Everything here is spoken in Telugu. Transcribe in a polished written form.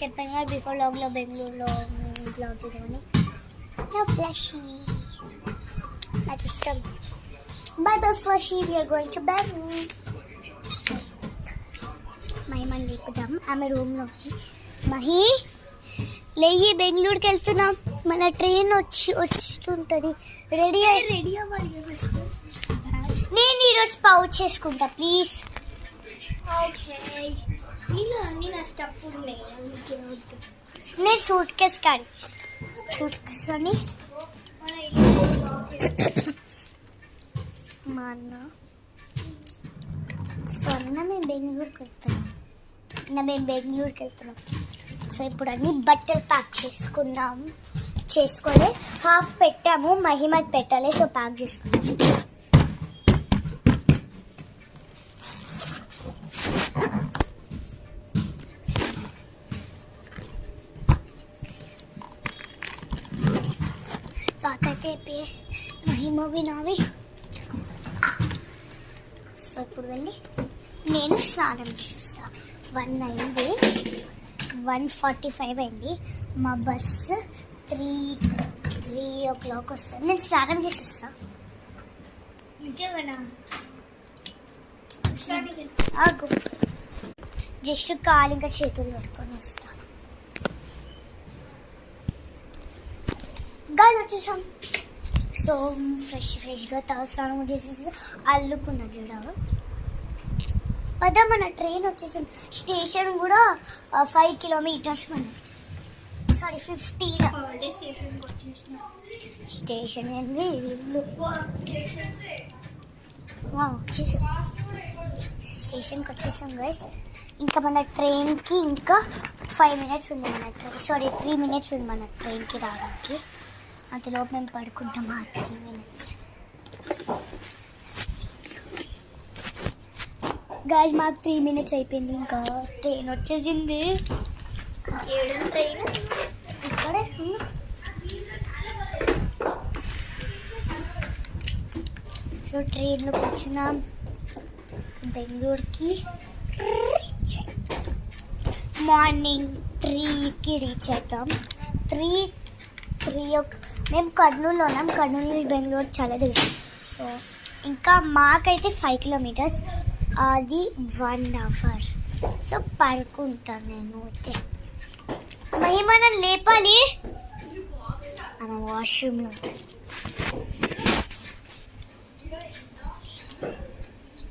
చెప్పాను కదా బిఫోర్ వ్లాగ్లో బెంగళూరులో బ్లాగ్ చేద్దామని. నా ఫ్లషీ నాకు ఇష్టం. Bye bye plushie, we're going to bed. మహిమని లేపుదాం ఆమె రూమ్లో. మహి లేయి, బెంగళూరుకి వెళ్తున్నాం. మన ట్రైన్ వస్తుంటుంది. రెడీ అవ్వాలి. నేను ఈరోజు పౌచ్ చేసుకుంటా ప్లీజ్. ఓకే, నేను స్టఫ్ ఉన్నాయి. నేను సూట్ కేస్ క్యారీ చేస్తాను. సూట్ కేస్ అని మా అన్న. సో అన్న మేము బెంగళూరుకి వెళ్తున్నాం. సో ఇప్పుడు అన్ని బట్టలు ప్యాక్ చేసుకోలే. హాఫ్ పెట్టాము, మహిమకి పెట్టాలి. సో ప్యాక్ చేసుకున్నాం. పాకైతే మహిమవి నావి. సో ఇప్పుడు వెళ్ళి నేను స్నానం చేస్తా. 1 అయింది, 1:45 అయింది. మా బస్సు 3 o'clock వస్తుంది. నేను స్నానం చేసి వస్తా. నిజంగా ఆగు, జస్ట్ కాలు ఇంకా చేతులు పెట్టుకొని వస్తాను. గాలి వచ్చేసాం. సో ఫ్రెష్గా తలస్నానం చేసేసి అల్లుకున్న జడ. పద, మన ట్రైన్ వచ్చేసాం. స్టేషన్ కూడా 5 kilometers సారీ 15. స్టేషన్ ఏంది వచ్చేసాం. స్టేషన్కి వచ్చేసాం గైస్. ఇంకా మన ట్రైన్కి ఇంకా 5 minutes ఉంది. మన ట్రైన్ 3 minutes ఉంది మన ట్రైన్కి రావడానికి. అంతలోపు మేము పడుకుంటాం ఆ 3 minutes. గాయస్ మాకు 3 minutes అయిపోయింది. ఇంకా ట్రైన్ వచ్చేసింది. 7 ట్రైన్ ఇక్కడే. సో ట్రైన్లో కూర్చున్నాం. బెంగళూరుకి మార్నింగ్ 3కి రీచ్ అవుతాం. 3 మేము కర్నూలులో ఉన్నాం. కర్నూలు నుంచి బెంగళూరు చాలా దగ్గర. సో ఇంకా మాకైతే 5 kilometers, అది 1 hour. సో పడుకుంటాను నేను. అయితే మహిమను లేపాలి, వాష్రూమ్లో ఉంటుంది.